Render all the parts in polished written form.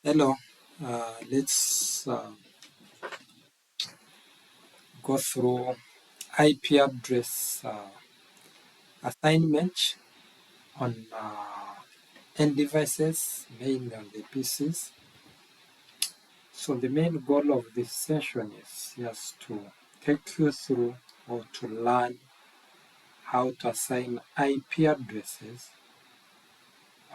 Hello, let's go through IP address assignment on end devices, mainly on the PCs. So the main goal of this session is just to take you through or to learn how to assign IP addresses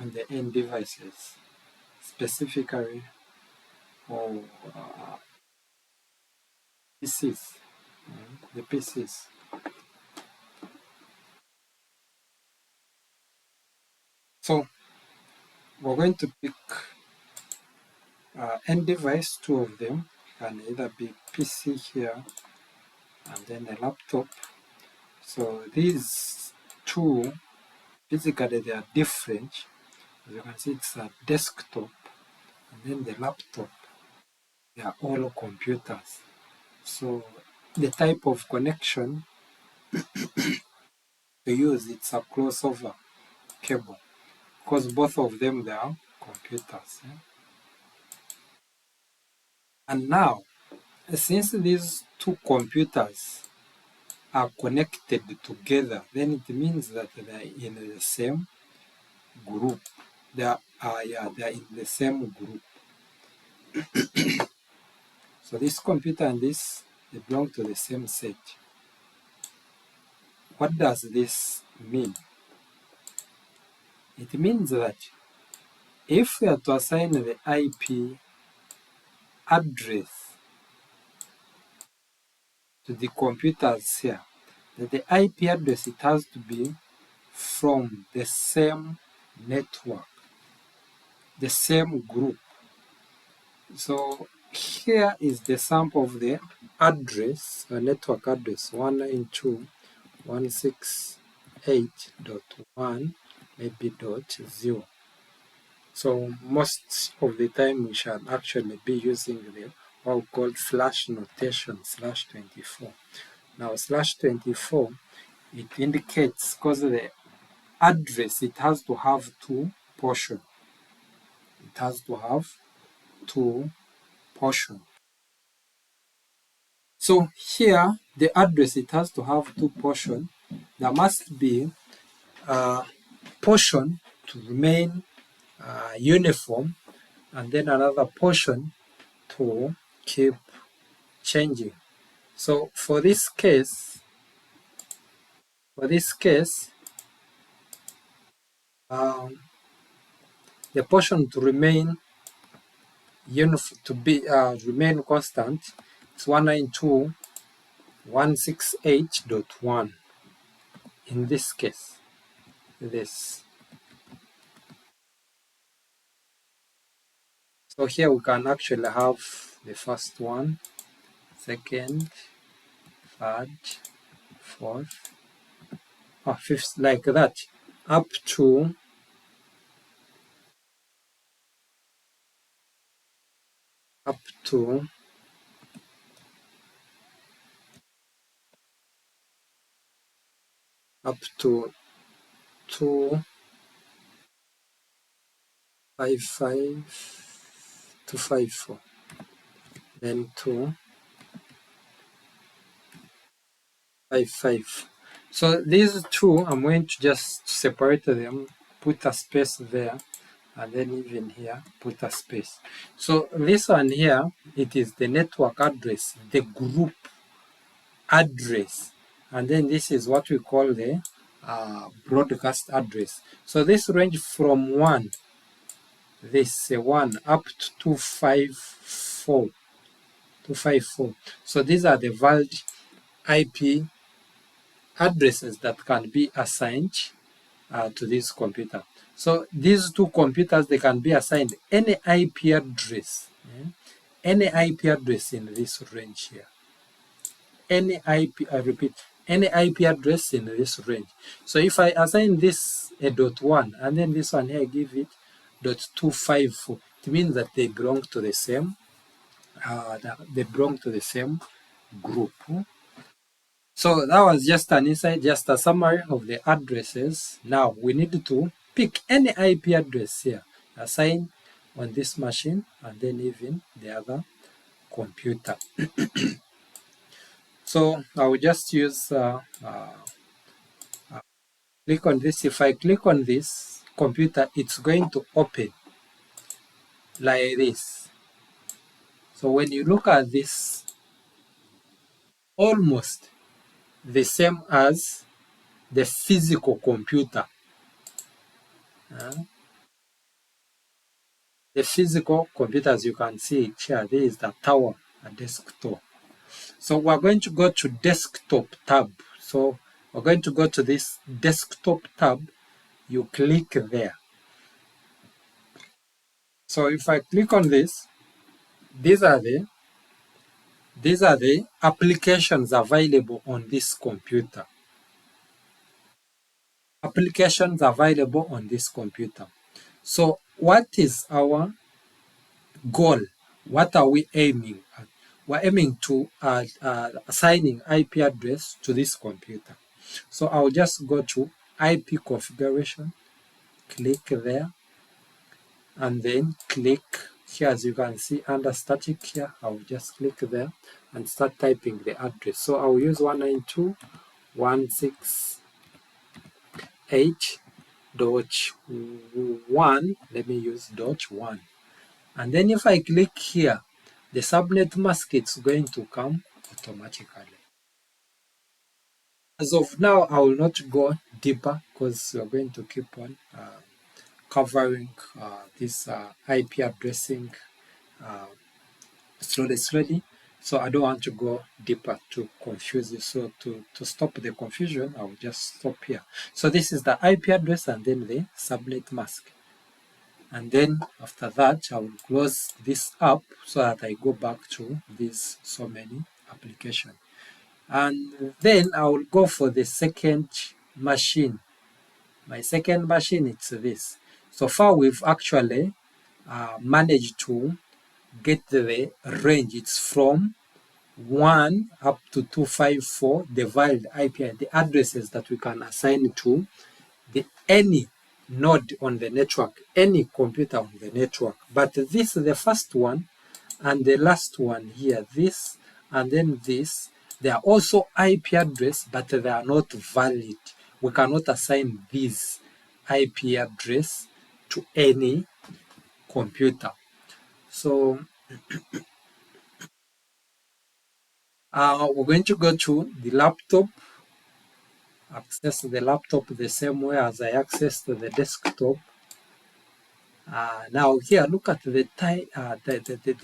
on the end devices, specifically for PCs, the PCs. So we're going to pick end device, two of them. Can either be PC here and then a laptop. So these two, physically they are different. As you can see, it's a desktop and then the laptop. They are all computers. So the type of connection to use, it's a crossover cable because both of them they are computers. And now, since these two computers are connected together, then it means that they are in the same group. They are in the same group. So this computer and this, they belong to the same set. What does this mean? It means that if we are to assign the IP address to the computers here, that the IP address, it has to be from the same network, the same group. So here is the sample of the address, a network address 192.168.1 maybe .0. So most of the time we shall actually be using the what we call slash notation /24. Now /24, it indicates, because the address, it has to have two portions. It has to have two portions. So here, the address, it has to have two portions. There must be a portion to remain uniform, and then another portion to keep changing. So for this case, the portion to remain uniform, to be remain constant, is 192.168.1. In this case, this. So here we can actually have the first one, second, third, fourth, fifth, like that, up to up to up to 255 to 54, then 255. So these two, I'm going to just separate them, put a space there, and then even here, put a space. So this one here, it is the network address, the group address, and then this is what we call the broadcast address. So this range from 1 up to 254. So these are the valid IP addresses that can be assigned to this computer. So these two computers, they can be assigned any IP address, any IP address in this range here. Any IP, I repeat, any IP address in this range. So if I assign this a .1 and then this one here, I give it .254, it means that they belong to the same group. So that was just an insight, just a summary of the addresses. Now we need to pick any IP address here, assign on this machine and then even the other computer. So I will just use click on this. If I click on this computer, it's going to open like this. So when you look at this, almost the same as the physical computer. The physical computer, as you can see here, there is the tower, a desktop. So we're going to go to desktop tab. So we're going to go to this desktop tab. You click there. So if I click on this, these are the applications available on this computer. Applications available on this computer. So what is our goal? What are we aiming at? We're aiming to assigning IP address to this computer. So I'll just go to IP configuration, click there, and then click here. As you can see under static here, I'll just click there and start typing the address. So I'll use 192.168.1. Let me use .1. And then if I click here, the subnet mask is going to come automatically. As of now, I will not go deeper because we are going to keep on covering this IP addressing slowly. So I don't want to go deeper to confuse you. So to stop the confusion, I will just stop here. So this is the IP address and then the subnet mask. And then after that, I will close this up so that I go back to these so many applications. And then I will go for the second machine. My second machine, it's this. So far, we've actually managed to get the range. It's from 1 up to 254, the valid IP, the addresses that we can assign to any node on the network, any computer on the network. But this is the first one and the last one here, this and then this. They are also IP address, but they are not valid. We cannot assign this IP address to any computer. So we're going to go to the laptop, access the laptop the same way as I accessed the desktop. Now here, look at the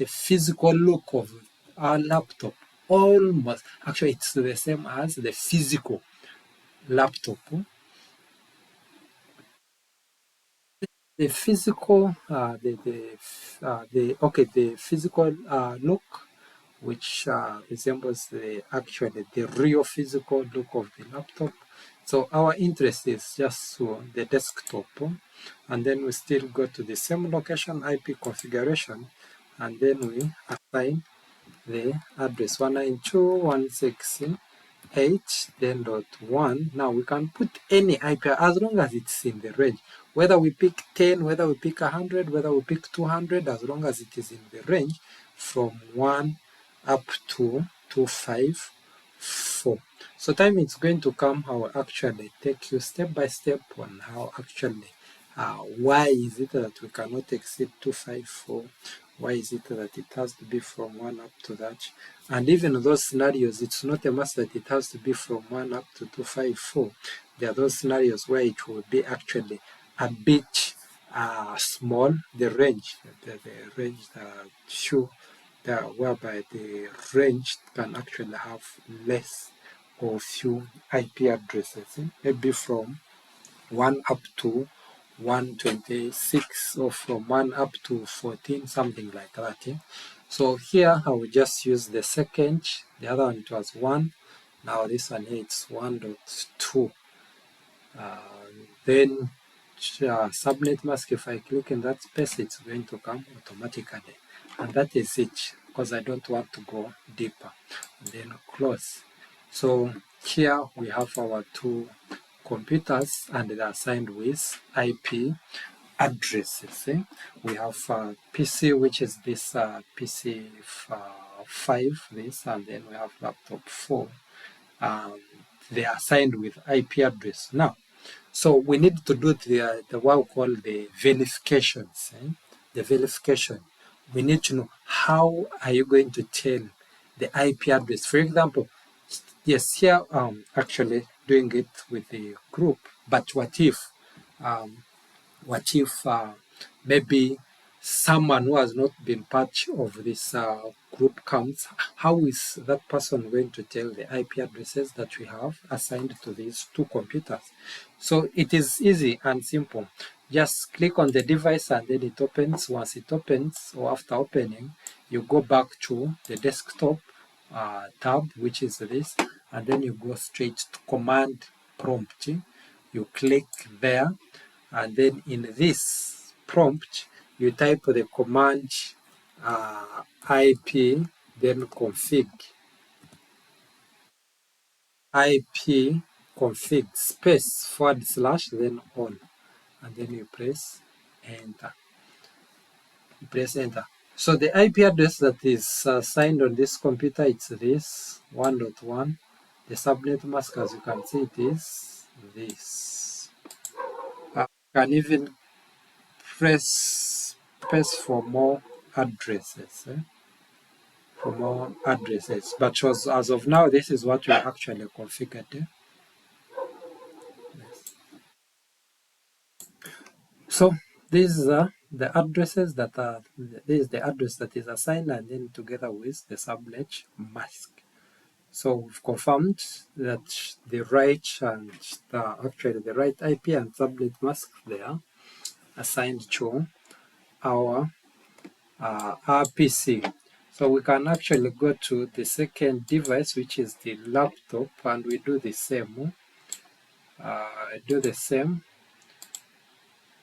physical look of our laptop. Almost, actually, it's the same as the physical laptop. The physical, the physical look, which resembles the real physical look of the laptop. So our interest is just the desktop, and then we still go to the same location IP configuration, and then we assign the address 192.168, then .1. Now we can put any IP as long as it's in the range. Whether we pick 10, whether we pick 100, whether we pick 200, as long as it is in the range from 1 up to 254. So time it's going to come, I will actually take you step by step on how actually why is it that we cannot exceed 254? Why is it that it has to be from 1 up to that? And even those scenarios, it's not a must that it has to be from 1 up to 254. There are those scenarios where it will be actually a bit small, the range, the range, whereby the range can actually have less or few IP addresses, maybe from 1 up to 126 or from 1 up to 14, something like that. So here I will just use the second, the other one it was 1, now this one here it's 1.2. Then subnet mask, if I click in that space, it's going to come automatically. And that is it, because I don't want to go deeper. And then close. So here we have our two computers and they are assigned with IP addresses. We have PC, which is this PC 5, this, and then we have laptop 4. They are assigned with IP address. Now, so we need to do the what we call the verifications. The verification. We need to know how are you going to tell the IP address. For example, yes, here actually doing it with the group. But um, what if maybe someone who has not been part of this group comes? How is that person going to tell the IP addresses that we have assigned to these two computers? So it is easy and simple. Just click on the device and then it opens. Once it opens, or after opening, you go back to the desktop tab, which is this, and then you go straight to command prompt. You click there, and then in this prompt you type the command IP, then IP config space / then on, and then you press enter. So the IP address that is assigned on this computer, it's this 1.1. The subnet mask, as you can see, it is this. You can even press space for more addresses. For more addresses. But as of now, this is what we actually configured. Yes. So these are the addresses that are, this is the address that is assigned, and then together with the subnet mask. So we've confirmed that the right and actually the right IP and subnet mask there assigned to our PC. So we can actually go to the second device, which is the laptop, and we do the same.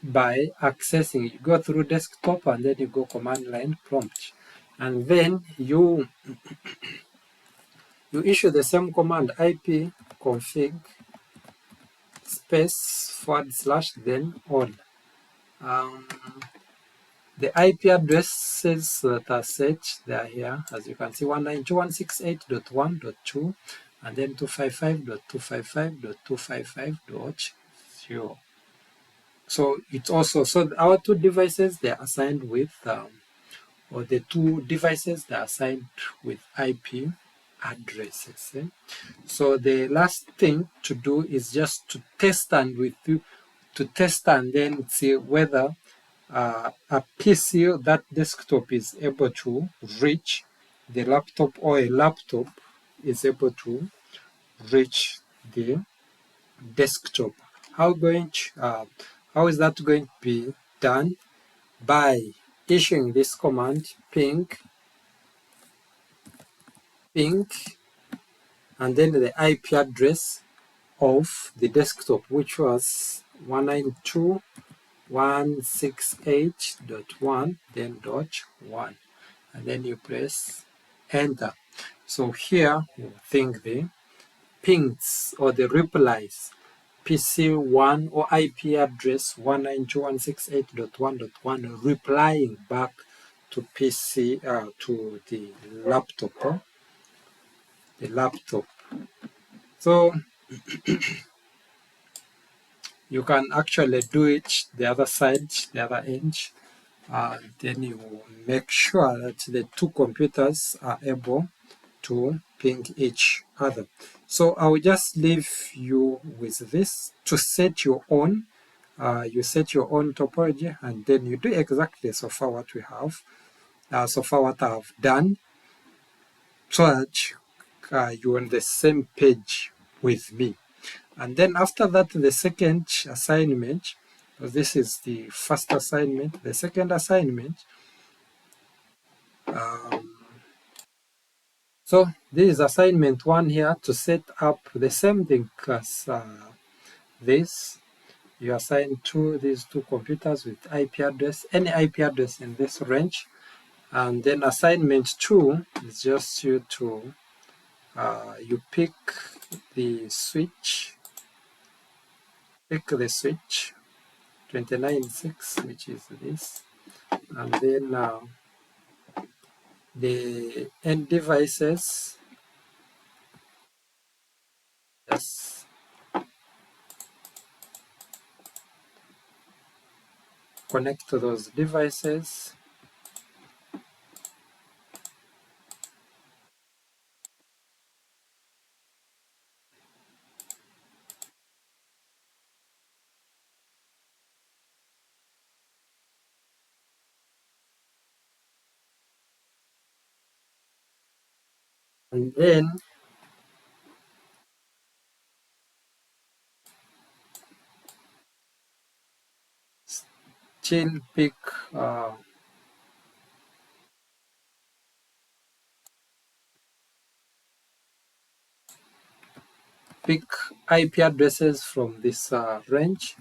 By accessing. You go through desktop and then you go command line prompt, and then you issue the same command IP config space / then on. The IP addresses that are set, they are here, as you can see, 192.168.1.2, and then 255.255.255.0. So it's also, so our two devices, they are assigned with, or the two devices, they are assigned with IP addresses. So the last thing to do is just to test and then see whether a PC, that desktop, is able to reach the laptop, or a laptop is able to reach the desktop. How is that going to be done? By issuing this command ping, and then the IP address of the desktop, which was 192.168.1, then .1, and then you press enter. So here you think the pings or the replies, PC1 or IP address 192.168.1.1 replying back to PC to the laptop. So you can actually do it the other side, the other end, and then you make sure that the two computers are able to ping each other. So I will just leave you with this to set your own. You set your own topology, and then you do exactly so far what we have, so far what I have done, so that you're on the same page with me. And then after that, the second assignment, this is the first assignment, the second assignment. So this is assignment 1 here, to set up the same thing as this. You assign these two computers with IP address, any IP address in this range. And then assignment 2 is just you to, you pick the switch, 29.6, which is this, and then the end devices, just connect to those devices. And then still pick pick IP addresses from this range.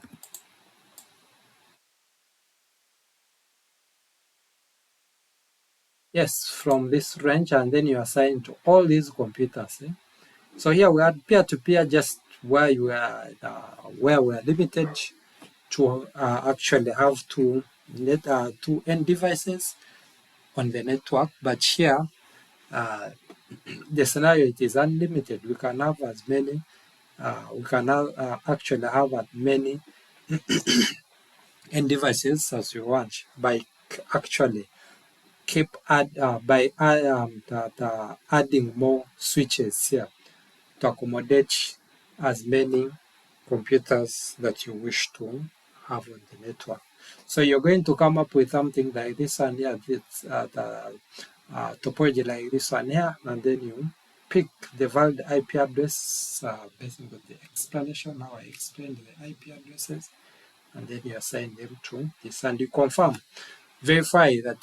Yes, from this range, and then you assign to all these computers. So here we had peer-to-peer, just where you are, where we are limited to actually have two end devices on the network. But here, the scenario, it is unlimited. We can have as many. We can actually have as many end devices as we want by actually adding more switches here to accommodate as many computers that you wish to have on the network. So you're going to come up with something like this one here, this, the topology like this one here, and then you pick the valid IP address based on the explanation, how I explained the IP addresses, and then you assign them to this, and you confirm. Verify that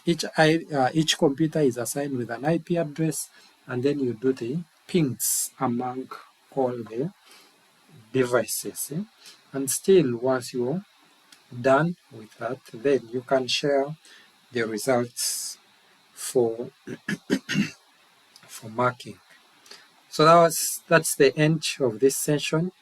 each computer is assigned with an IP address, and then you do the pings among all the devices. And still, once you're done with that, then you can share the results for marking. So that's the end of this session.